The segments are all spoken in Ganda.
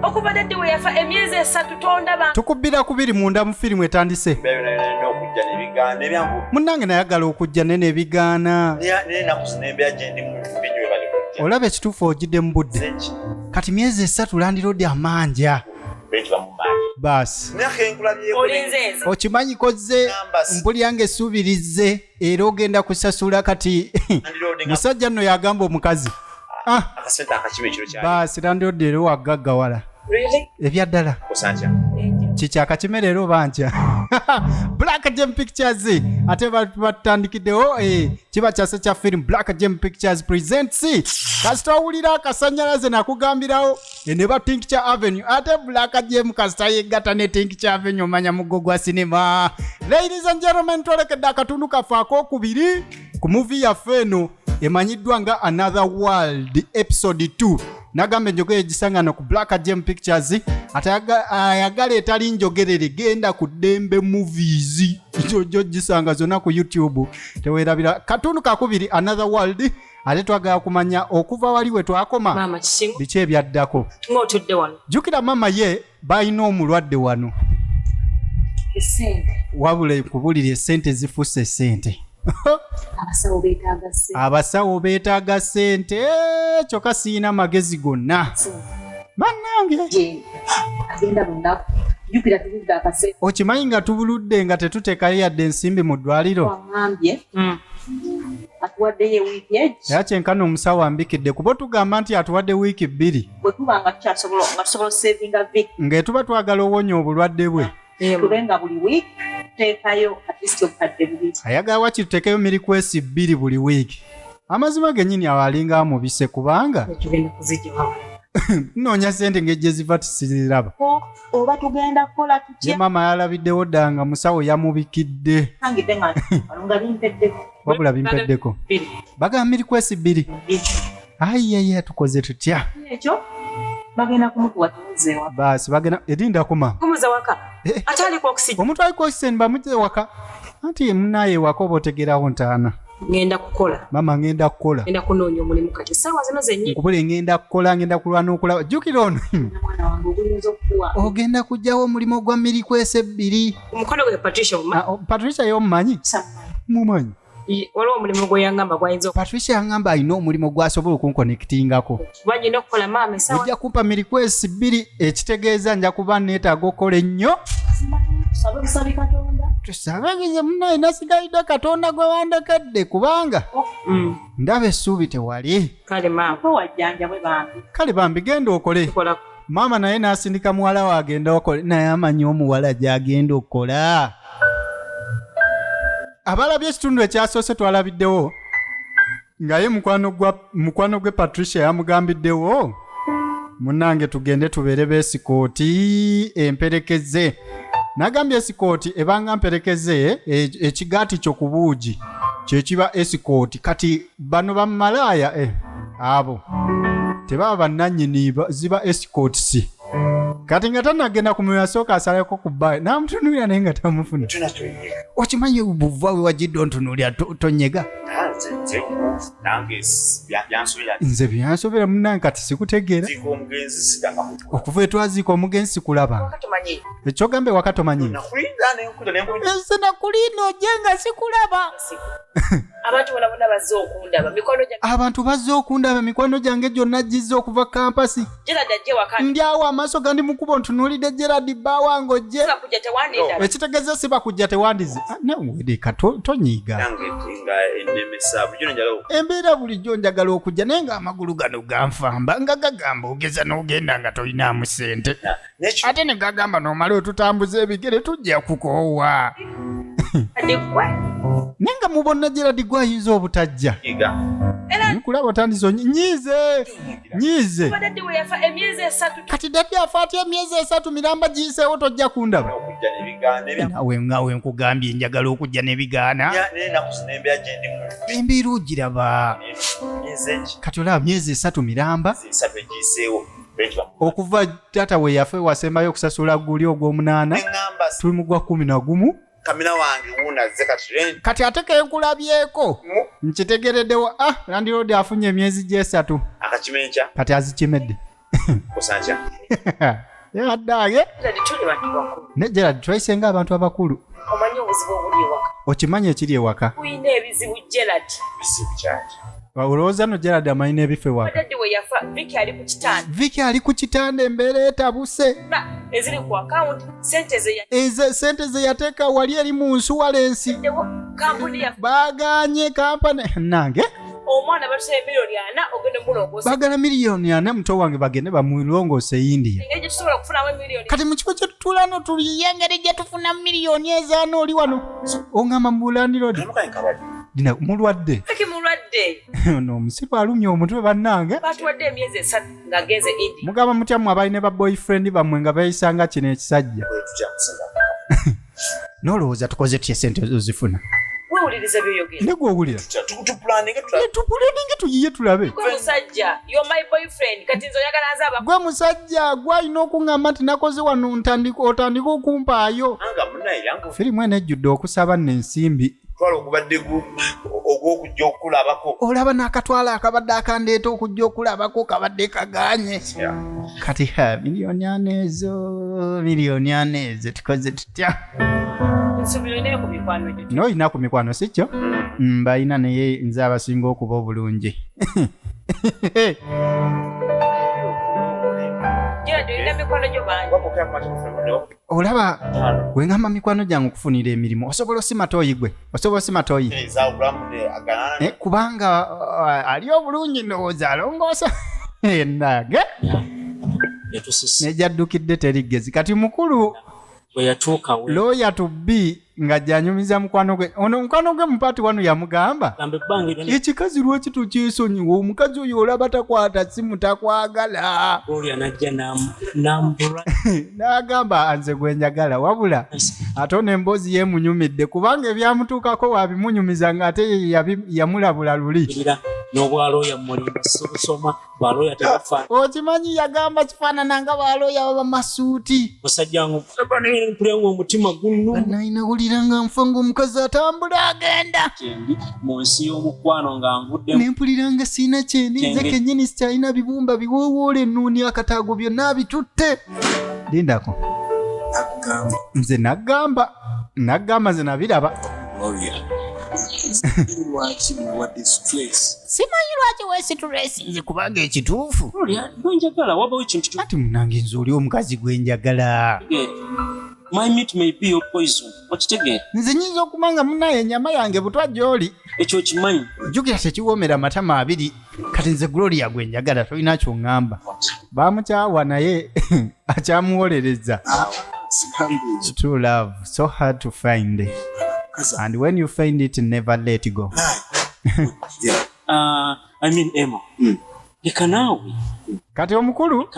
okuva dadde we yafa emyezi 3 tondaba tukubira kubiri munda mu firimu etandise okujja n'ebigaana ebyangu munnange nayagala okujja nebigaana n'enaku zinembera gye ndi mu binywe bali kujja olaba ekituufu ogidde mu budde kati myezi 3 landiroodi amanja basi okimanyi kozze mpulyange esuubirize era ogenda kusasula kati musajja nno yagamba omukazi basi landiroodi era wagaggawala ebyaddala kikyakakime leero banja Black Gem Pictures ate batandikiddewo kiba kyase kya film Black Gem Pictures presents kasita owulira akasanyalaze nakugambirawo ne ba Tincture Avenue ate Black Gem kasita yeggata ne Tincture Avenue omanya mugo gwa sinema. Ladies and gentlemen, twolekedde akatundu kaffe ak'okubiri ku movie yaffe eno emanyiddwa nga Another World episode 2 nagambe njogere gisangano ku Black Gem Pictures ate ayagala etali njogerere genda ku Dembe Movies jojo gisanga zonna ku YouTube tewerabira katundu kakubiri Another World ate twagala kumanya okuva waliwe twakoma mama kisingo biki ebyaddako ng'otudde wano jukira mama ye balina omulwadde wano esente wabula kubulira esente zifuuse esente abasawo beetaaga ssente kyokka siina magezi gonna bannange okimanyi nga tubuludde nga tetuteekayo yadde ensimbi mu ddwaliro era kyenkana omusawo ambikidde kuba tugamba nti atuwadde wiiki 2 ng'etuba twagala owonya obulwadde bwe tubenga buli week tekayo at least okadde buli ayagala wachi tutekeyo milikwesi 2 buli week amazima gennyini awalinga amubise kubanga tugenda kuzijja noonya sente ng'ejje ziva tisiraba oba tugenda kukola tutya ye mama yalabiddewo ddanga musawo yamubikidde angidde nga alunga bimpeddeko wabula bimpeddeko bagamba milikwesi 2 ayiyeya tukoze tutya ekyo bagenda kumutuwa tuzeewa basi bagenda edinda kuma kumuza waka atali kwa oxygen omuntu ali kwa oxygen bamuze waka anti munaye waka obotegerawo ntaana ngenda kukola mama ngenda kukola ngenda kunoonya omulimu kati sawa zino zenyi nkubule ngenda kukola ngenda kulwana okulaba jukira ono mwana wange oguyinza okuwa ogenda kujjawo omulimu gwa milikwesi 2 omukono gwe Patricia y'omumanyi mumanyi waliwo omulimu gwe yangamba gwayinza Patricia yangamba alina omulimu gwasobola okunkonektingako banyina okukola maama sawa ojja kumpa milikwesi 2 ekitegeeza nja kuba neetaaga okola ennyo tusabagize munaye nasigalidde katonda gwe wandekedde kubanga ndaba essuubi tewali kale bambi genda okole maama naye n'asindika muwala we agenda okole naye amanyi omuwala gy'agenda okukola abalabye ekitundu ekyasoose twalabiddewo nga ye mukwano gwe Patricia yamugambiddewo munnange tugende tubeere beesikooti emperekeze nagambye esikooti ebanga mperekeze ekigaati kyo ku buugi kyekiba esikooti kati bano bamalaaya abo tebaba bannannyini ziba esikootisi kati nga tanagenda ku mwoyo asooka asalako ku bbayi n'amutunuulira naye nga tamufuna okimanyi buva we wagidde ontunuulira tonyega nze byansobera munnange kati sikutegeera okuva etwaziika omugenzi sikulaba ekyogambe waka tomanyi nze nakulinda ojje nga sikulaba abantu bazze okundaba mikwano gyange gyonna gizze okuva kampasi ndyawo amaaso gandi mukuba ontunuulidde Gerard baawange ojje ekitegeeza si bakujja tewandize nawedeka tonyiiga embeera bulijjo njagala okujja naye nga amagulu gano ganfamba nga gagamba ogeza n'ogenda nga tolinaamu ssente ate ne gagamba n'omala otutambuza ebigere tujja kukoowa naye nga mubonna Gerard gwayinza obutajja nkulaba otandise nyiize kati dadde afa atya emyezi 3 miramba giyiseewo tojja kundaba nawe nkugambye njagala okujja n'ebigaana embeera ogiraba kati olaba myezi 3 miramba okuva taata we yafe wasembayo okusasula guli ogw'omunaana tuli mu gwa 11 kamina wange wunaze kati ate kenkulabyeko nkitegereddewo Land Road afunye emyezi gye 3 akakimencha kati azikimedde Kusanja. Yaddaage. Ne Gerald twayisenga abantu abakulu. Omanyi obuzibu obuli ewaka. Okimanyi ekiri ewaka? Tuyina ebizibu Gerald. Bizibu kyaki. Olowooza no Gerald amanyi n'ebifo ewaka. Daddy we yafa Vicky ali ku kitanda. Vicky ali ku kitanda embeera etabuse. Eziri ku account sente ze yateeka wali eri mu nsuwalensi. Kampuni ya baaganye kampani nange. Omwana batuse milioni 4 ogende mulongoose. Bagala milioni 4 muto wange bagende bamulongoose India. Engeri tusobola kufunamu milioni. Kati mu kifo kye tutulano tuli yengeri gye tufuna milioni ezaano oli wano. Ongamba mbulaniro di. Dina mulwadde. Fiki mulwadde. No musiru alumye omutwe bannange. Batuwadde emyezi 3 ng'agenze India. Mugamba mutyamu abalina ba boyfriend bamwe nga bayisanga kino ekisajja. Nolowooza tukoze tutya sente ozifuna. Wewuliriza by'oyogera. Ndego owulira. Tupulaninge tuyiye tulabe. Gwe musajja, you're my boyfriend. Kati nzo oyagala nzaba. Gwe musajja, gwalina okuŋŋamba nti nakoze wano otandika okumpaayo. Anga munaye yangu. Firimu eno ejjudde okusaba n'ensimbi. Twala okubadde ogw'okujja okulabako. Olaba n'akatwala akabadde akandeeta okujja okulabako kabadde kaganye. Kati milioni 4 ezo tukoze tutya. Nsubirine ku mikwano gyo. N'olina ku mikwano si kyo? Balina naye nze abasinga okuba obulungi. Olaba wengamba mikwano gyange okufunira emirimu osobola osima tooyi gwe osobola osima tooyi kubanga ali obulungi ndowooza alongoosa nage nejaddukidde terigezi kati mukulu looya tubbi ng'ajjanyumiza mukwano gwe ono mukwano gwe mupaati wano yamugamba ekikazi lwaki tukyesonyiwa omukazi oyo olaba takwata simu takwagala n'agamba nze gwe njagala wabula ate ono emboozi yeemunyumidde kubanga ebyamutuukako wabimunyumiza ng'ate yamulabula luli n'obwalooya mulimba soma bwalooya tebafaana okimanyi yagamba kifaanana nga bwalooya bamasuuti musajja wange mpulira ng'omutima gunnainawulira nga nfa ng'omukazi atambula agenda mu nsi y'omukwano nga nvudde nempulira nga siina kyendi nze kennyini sikyalina bibumba biwoowoola ennuuni akataago byonna bitutte lindako nze naggamba nze nabiraba simanyi lwaki weesituresi nze kubanga ekituufu gwenjagala wabawo ekintu ati munange nze oli omukazi gwenjagala my meat may be your poison okitegeera nze nyinza okuba nga munaye ennyama yange butwa gy'oli ekyo kimanyi jjukira tekiwoomera matama abiri kati nze Gloria gwenjagala tolina ky'oŋŋamba baamukyawa naye akyamuwolereza true love so hard to find and when you find it never let go I mean Emma leka naawe kati omukulu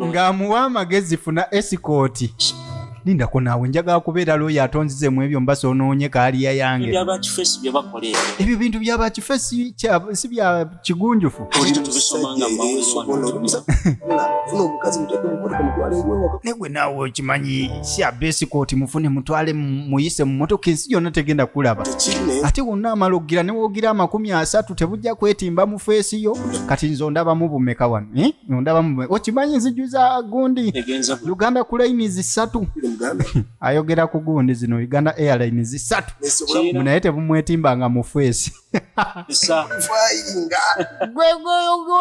ng'amuwa amagezi funa esikooti lindako naawe njagala kubeera looyo atonzizemu ebyo mbasa onoonye kaaliya yange ebyo bintu byabakifesi si bya kigunjufu negwe naawe okimanyi si abe esikooti mufune mutwale muyise mu motoka ensi yonna tegenda kulaba ate wonna amala okugira newogira 30 tebujja kwetimba mu feesi yo kati nze ondabamu bumeka wano okimanyi nzijuza gundi Uganda Cranes 3 ayogera ku gundi zino Uganda Airlines 3 munaye tebumwetimbanga mu feesi gwe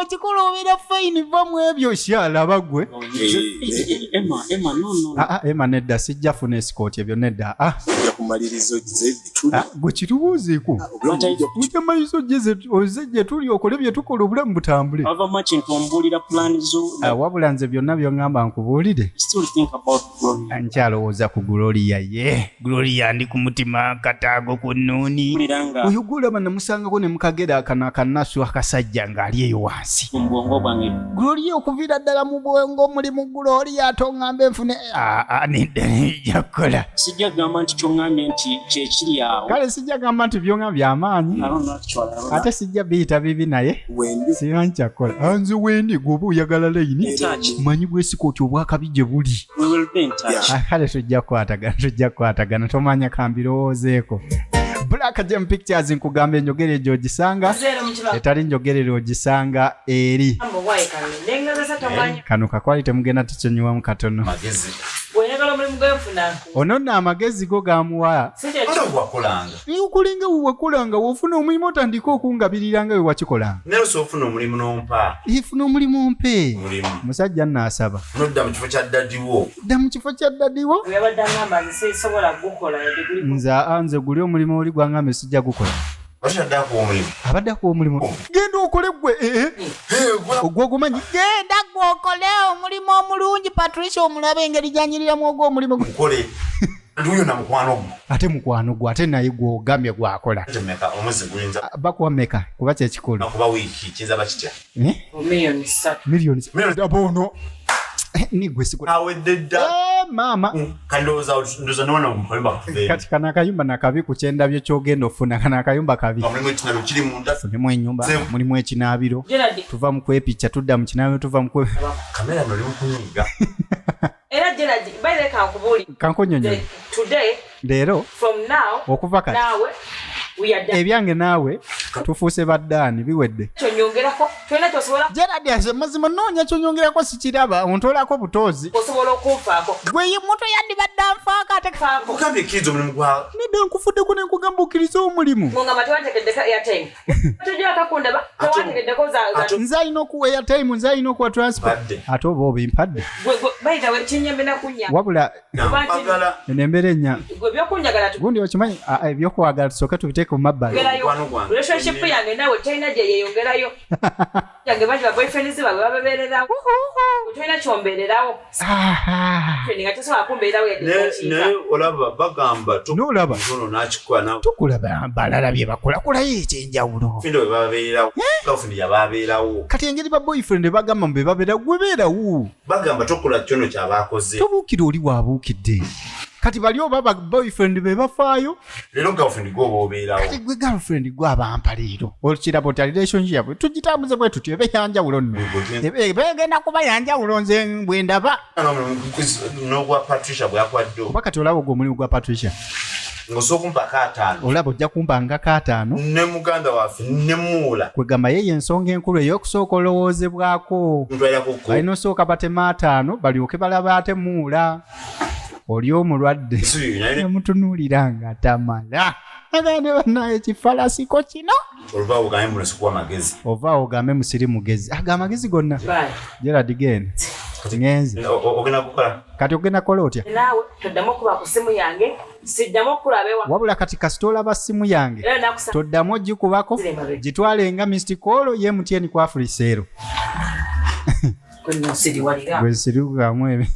okikoloobera fayini va mu ebyo kyalaba gwe Emma nedda sijja funa esikooti ebyo nedda gwe kitubuuzeeko ujja mayiso oze gye tuli okole bye tukola obulamu butambule wabula nze byonna by'oŋŋamba nkubuulire nkyalowooza ku Gloria ndi ku mutima kataago ku nnuuni oyo gwolaba namusangako ne mukagera akano akanasu akasajja ng'ali eyo wansi Gloria okuviira ddala mu bwongo mulimu Gloria atoŋŋambe nfune nedda nejja kukola sijja gamba nti kyoŋŋambye nti kyekiri awo kale sijja gamba nti byonga by'amaanyi ate sijja biyita bibi naye siba nkyakola nze wendi gwoba oyagala layini manyi bwesikooti obwakabi gye buli kale tujja kukwatagana tomanya kambirowoozeeko Black Gem Pictures nkugambye njogere gy'ogisanga etali njogerere ogisanga eri kano kakwali temugenda tukyonyiwamu katono ono nno amagezi go gamuwa okulinga wewakolanga wofuna omulimu otandika okungabiriranga we wakikolanga ifuna omulimu mpe musajja nnaasaba dda mu kifo kya ddadiwo nze guli omulimu oli gwangambe sijja gukola abaddako omulimu genda okole gwe ogwogumanyi genda gwokole omulimu omulungi Patricia omulabe engeri gyanyiriramu ogw'omulimu gukole ate mukwano gwe ate naye gwogambye gwakola bakuwa meka kuba kyekikulu miliyoni abono nigwe mama kati kana akayumba nakabi ku kyendabyo kyogenda ofuna kana akayumba kabi funemu ennyumba mulimu ekinaabiro tuva mu kwepica tudda mu kinaabiro tuva mu kamera noli mukunyiga era Gerard by the kankubuli kankonyonyo today leero from now okuva kati nawe ebyange naawe tufuuse baddaani biwedde kyonyongerako kyonna kyosobola Gerard ase mazima noonya kyonyongerako sikiraba ontolako butozi osobola okunfaako gwe ye muto yandibadde anfaako ate faako okambye ekkiriza omulimu gwawe nedda nkufuddeko ne nkugamba okkiriza omulimu ngamba tewantegeddeko airtime tujja kakundaba tewantegeddeko nze alina okuwa airtime nze alina okuwa transport ate oba obimpadde by the way kinyambe nakunya wabula enembeera ennya gwe byokunjagala gundi okimanyi ebyokwagala tusooke tubiteeke mu mabbali relationship yange nawe tolina gye yeyongerayo yange bangi ba boyfriends babe babeererawo tolina kyombeererawo nga tosobola kumbeerawo naye olaba bagamba nolaba ono nakikola tukulaba balala bye bakola kolayo ekyenjawulo findo bwe babeerawo gavumenti yababeerawo kati engeri ba boyfriend bagamba mbe babeera gwe beerawo bagamba tokola kyono kyabakoze tobuukira oli bwabuukidde kati bali oba ba boyfriend be bafaayo leero girlfriend gwe oba obeerawo kati gwe girlfriend gwe abampa leero okirabo ta relationship tugitambuze bwe tutyo ebe yanjawulo nno begenda kuba yanjawulo nze bwe ndaba n'ogwa Patricia bw'akwadde oba kati olaba ogwo omulimu gwa Patricia ng'osooka kumpako 5 olaba ojja kumpangako 5 ne muganda waffe ne muula kwegamba ye ensonga enkulu ey'okusooka olowoozebwako balina osooka batema 5 balyoke balaba ate muula oli omulwadde nemutunuulira nga tamala agane banaye ekifalasiko kino ova ogambe musiri mugezi aga amagezi gonna Gerard genda ngenze kati ogenda kukola otya naawe toddamu okuba ku simu yange siddamu okulabewa wabula kati kasita olaba simu yange toddamu ogikubako gitwale nga Mr. Call ye MTN kwa friseero gwe siriukamu ebe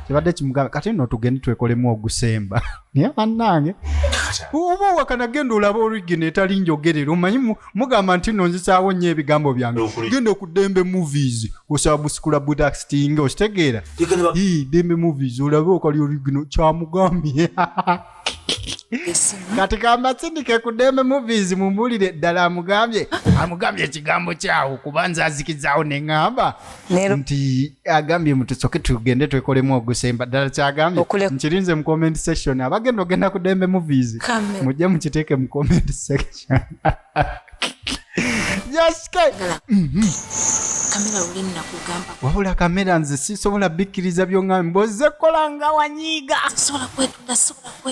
kibadde kimugamba kati nno tugende twekolemu ogusemba naye bannange oba wakanagenda olaba origina etali njogerero omanyi mugamba nti nno nzisaawo nnyo ebigambo byange genda ku Dembe Movies osaba busikula budasting okitegeera Dembe Movies olabe okali origino kyamugambye kati kamasindike ku Dembe Movies mumbuulire ddala amugambye ekigambo kyawo kuba nze azikizaawo neŋŋamba nti agambye mutusoke tugende twekolemu ogusemba ddala kyagambye nkirinze mu comment section abagenda ogenda ku Dembe Movies mujje mukiteeke mu comment section kamera ulini nakugamba wabula kamera nze sisobola bikkiriza byongambe mboze kola nga wanyiiga sobola kwetunda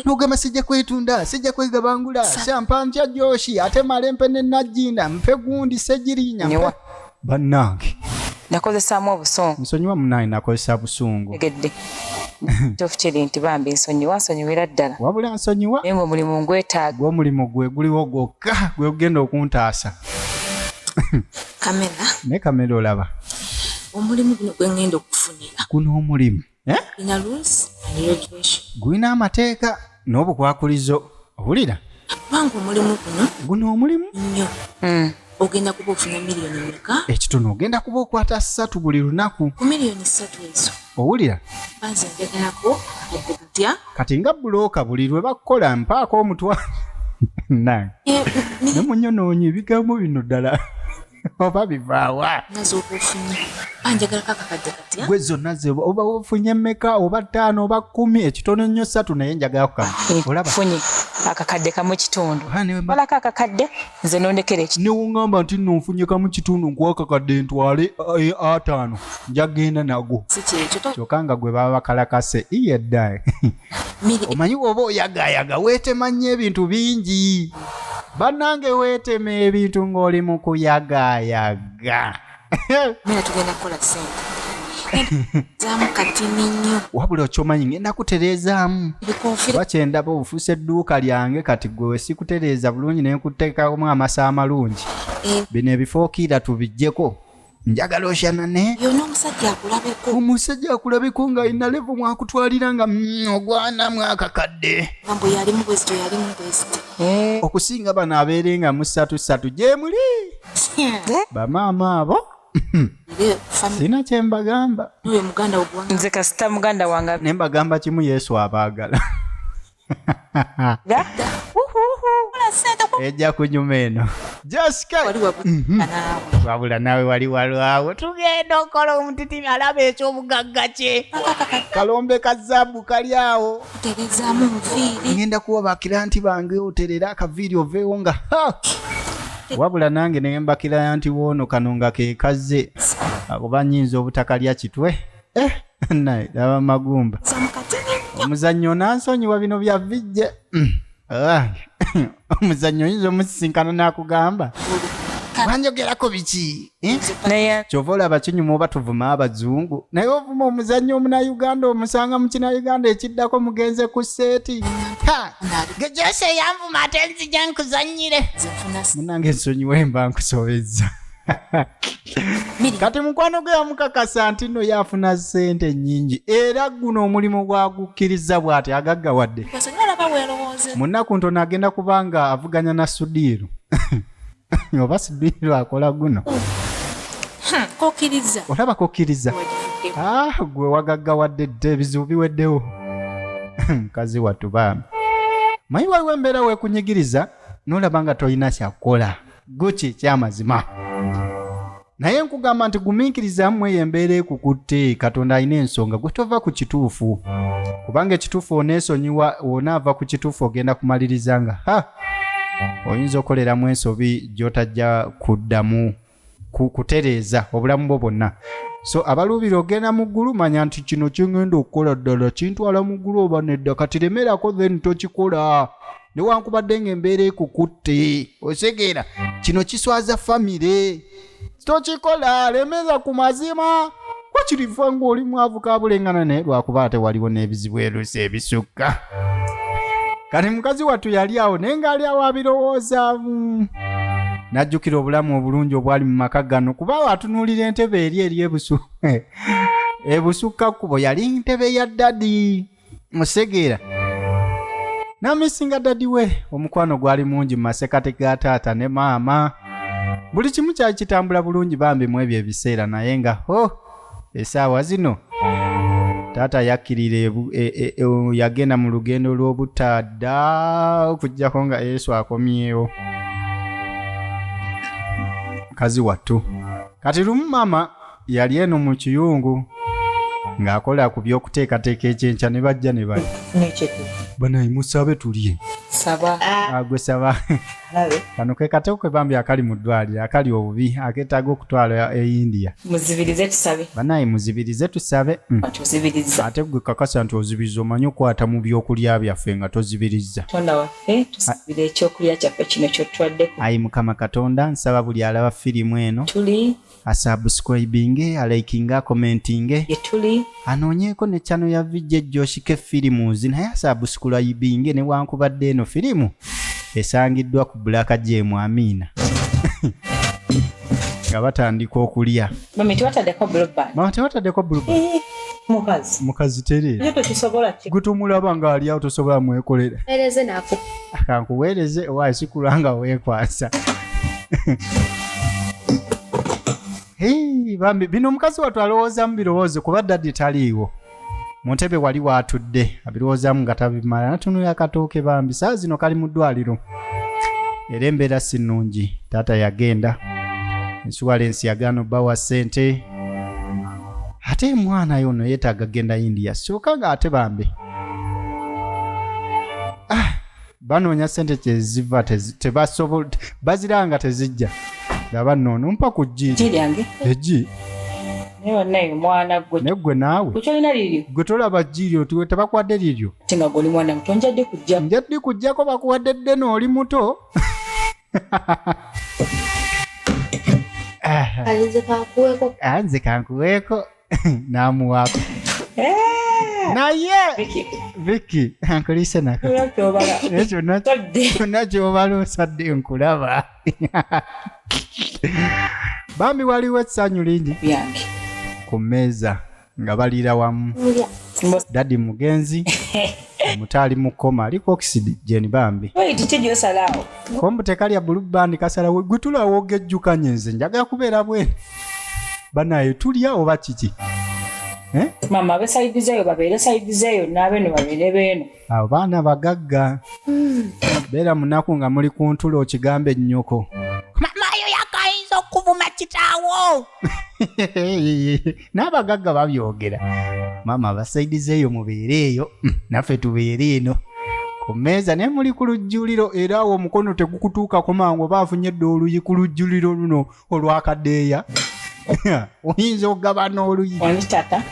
nogamba sijja kwetunda sijja kwegabangula shampa ntya Joshi ate malempe ne najjinda mpe gundi sejirinya bannange nakozesaamu obusungu nsonyiwa munaye nakozesa busungu egedde tofukiri nti bambi nsonyiwera ddala wabula nsonyiwa naye ng'omulimu ngwetaaga gw'omulimu gwe guliwo gwokka gwe gugenda okuntaasa kamera ne kamera olaba omulimu guno gwe ngenda okufunira guno omulimu ina rules and regulation gulina amateeka n'obukwakulizo owulira kubanga omulimu guno omulimu nnyo ogenda kuba ofuna miliyoni mmeka ekitono ogenda kuba okwata 3 buli lunaku ku miliyoni 3 ezo owulira banze ntegerako adde katya kati nga bulooka buli lwe bakukola mpaako omutwa nange ne munyonoonyi ebigambo bino ddala oba bivaawa nazo okufunye anjagala kakakadde kati gwe zonna ze oba ofunye mmeka oba 5 oba 10 ekitono nnyo 3 naye njagala kukama olaba funye akakadde kamu kitundu wala kakakadde nze nondekera eki niwungamba nti nonfunye kamu kitundu nkwakakadde ntwale 5 njagenda nago kyokka nga gwe baba bakalakase iyedda omanyi oba oyagayaga weetemanya ebintu bingi bannange weetema ebintu ng'oli mu kuyagayaga mina tugenda kukola sente zaamu katini nnyo wabula okyomanyi ngenda kutereezaamu bakyendaba obufuusa edduuka lyange kati gwe sikutereeza bulungi naye nkuteekamu amasa amalungi bino ebifookiira tubijjeko njagala oshanane yonna omusajja akulabeko omusajja akulabeko nga alina levo mwakutwalira nga ogwana mwakakadde ngambo yalimu bwezito yalimu bwezito okusinga bano abeerenga mu 3 gye muli bamaama abo sina kye mbagamba nze kasita muganda wange ne mbagamba kimu Yesu abaagala ejja kunyuma eno Jessica wabula nawe wali walwawo tugenda okola omutitimi alaba ekyobugagga kye kalombe kazaabu kali awo terezaamu nviiri ngenda kuwa bakiranti bange oterera akaviiri oveewo nga wabula nange ne mbakiranti woono kano nga ke kaze akuba nnyinza obutakalya kitwe naye laba magumba omuzannyo nansonyiwa bino bya VJ omuzannyo oyinza omusisinkana n'akugamba banjogerako biki kyova olaba kinyuma oba tuvuma abazungu naye ovuma omuzannyo omunauganda omusanga mu kinauganda ekiddako mugenze ku seeti gejose yanvuma ate nzija nkuzannyire munange ensonyiwe mba nkusobezza kati mukwano gwe yamukakasa nti nno yafuna ssente nnyingi era guno omulimu gwagukkiriza bw'ati agaggawadde mu nnaku ntono agenda kubanga avuganya na Sudiru oba Sudiru akola guno olaba kokkiriza gwe wagaggawadde dde ebizibu biweddewo mukazi wattu bambi manyi waliwo embeera weekunyigiriza n'olaba nga tolina kyakukola guki kyamazima naye nkugamba nti gumiikirizamu eyo embeera ekukutte Katonda alina ensonga gwe tova ku kituufu kubanga ekituufu oneesonyiwa onaava ku kituufu ogenda kumaliriza nga oyinza okoleramu ensobi gy'otajja kuddamu kutereeza obulamu bwo bwonna so abaluubira ogenda mu ggulu manya nti kino kyengenda okukola ddala kintwala mu ggulu oba nedda kati lemerako then tokikola newankubadde ng'embeera ekukutte osegeera kino kiswaza famire tokikola lemeza ku mazima wakirifa ng'oli mwavu kabulengana naye lwakuba ate waliwo n'ebizibu eruusi ebisukka kati mukazi wattu yali awo naye ng'ali awo abirowoozaamu n'ajjukira obulamu obulungi obwali mu maka gano kuba atunuulira entebe eri ebusukka kkubo yali ntebe ya dadi musegeera n'amisinga dadi we omukwano gwali mungi mu masekati ga taata ne maama buli kimu kyali kitambula bulungi bambi mu ebyo ebiseera naye nga essaawa zino taata yakkirira yagenda mu lugendo lw'obutadda okuggyako nga Yesu akomyewo kazi wattu kati lumu mama yali eno mu kiyungu ng'akola ku by'okuteekateeka ekyenkya ne bajja ne bali banayi musabe tulye gwe saba kano ke kateko kwe bambi akali mu ddwaliro akali obubi akeetaaga okutwala e India muzibirize tusabe banayi muzibirize tusabe ate gwe kakasa nti ozibiriza omanyi okwata mu byokulya byaffe nga tozibirizza Katonda waffe tusabire ekyokulya kyaffe kino kyotwaddeko ayi Mukama Katonda nsaba buli alaba firimu eno tuli asubscribinge alikinga commentinge yetuli anoonyeeko ne channel ya VJ Joshike Films naye asubscribinge ne wankubadde eno firimu esangiddwa ku Black Gem Amina nga batandika okulya mami tewataddeko blueband mukazi tere gutumulaba nga ali awo tosobola mwekolera kankuweereze owaayi sikulanga weekwasa bambi bino omukazi wattu alowoozamu birowoozo kuba dadi taliiwo mu ntebe wali waatudde abirowoozaamu nga tabimala natunulira akatooke bambi saa zino kali mu ddwaliro era embeera si nnungi taata yagenda insurance yagano bawa sente ate mwana yono yetaga genda India sokanga ate bambi banoonya sente kyeziva tebasobola baziranga tezijja laba nno mpa ku jji lyange ejji naye mwana gwe negwe naawe kukyolina liryo gwe tolaba jjiryo tiwe tebakwadde liryo tinga goli mwana muto njadde kujja njadde kujjako bakuwadde ddene oli muto anze kankuweeko namuwaako naye Vicky ankulise nako kyonna kyobala osadde nkulaba bambi waliwo essanyu lingi ku mmeeza nga baliira wamu dadi mugenzi omutaali mukoma aliko oxide jeni bambi kombu tekalya bulubandi kasalawo gwe tulawo ogejjukanye nze njagala kubeera bwe banaye tulya oba kiki mama abe side zeyo babeere side zeyo n'abeeno babeere beeno abo baana bagagga beera munaku nga muli ku ntulo okigambe ennyoko mamayo yakayinza okuvuma kitaawo n'abagagga babyogera mama abasaidi zeeyo mubeere eyo naffe tubeere eno ku mmeeza naye muli ku lujjuliro era awo omukono tegukutuukako mangu oba afunye edda oluyi ku lujjuliro luno olwakadeeya oyinza okugaba n'oluyi wanitata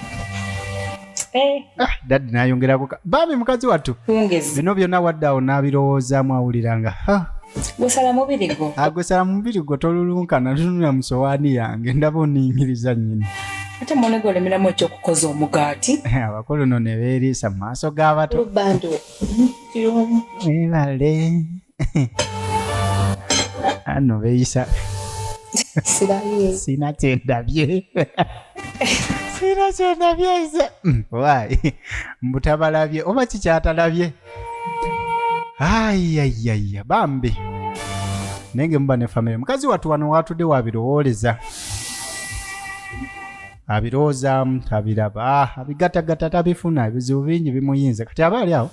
dadi nayongerako bambi mukazi wattu bino byonna waddaawo n'abirowoozaamu awuliranga gwesala mubiri gwo agwesala mubiri gwo tolulunkana tunula mu sowaani yange ndaba oninyiriza nnyini ate muonege olemeramu ekyokukoza omugaati abakulu no ne beeriisa mu maaso g'abato ebale ano beeyisa sina kyendabye sina kyendabye ise wayi mbutabalabye oba kikyatalabye ayayaya bambi nenge muba ne famire mukazi wattu wano watudde wabirowooleza abiroozaamu tabiraba abigatagata tabifuna ebizibu bingi bimuyinza kati aba ali awo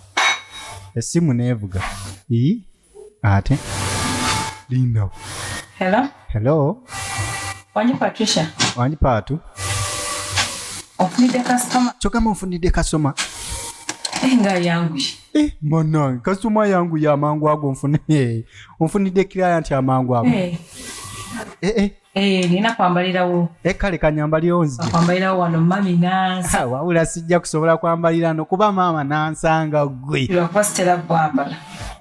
essimu neevuga ate lindawo hello wanyi Patricia wanyi Patu ofunidde kasitoma kyogamba onfunidde kasitoma nga yangu manange kasitoma yangu yamangu ago onfunidde client amangu ago nina kwambalirawo kale kanyambalirawo nzije kwambalirawo wano mami nansa wawula sijja kusobola kwambalira no kuba maama nansanga gwe lwakuba sitera bwambala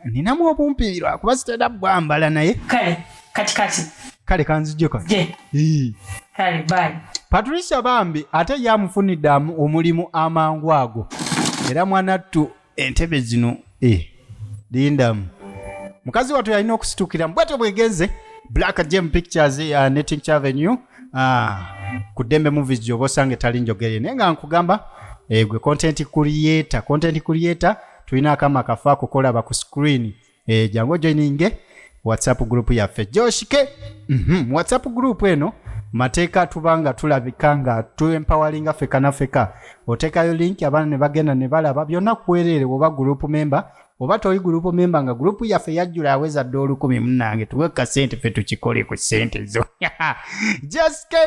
ninamu obumpi lwakuba sitera bwambala naye kale katikati kale kanzijjo kale kale bye Patricia bambi ate yamufunidde omulimu amangu ago era mwanattu entebe zino lindamu mukazi wattu yalina okusituukira mbwete bwegenze Black Gem Pictures ya Netting Avenue ku Dembe Movies gyoba osanga etali njogere naye nga nkugamba gwe content creator tulina akama kafa kukolaba ku screen jangu joininge WhatsApp group yaffe Joshike WhatsApp group eno mateeka tubanga tulabika nga tuempoweringa feka na feka otekayo link abana ne bagenda ne balaba byonna kuwerere oba group member oba toyi group member nga group yaffe yajjula aweza $10 munnange tuweka sente fe tukikole ku sente zo Joshike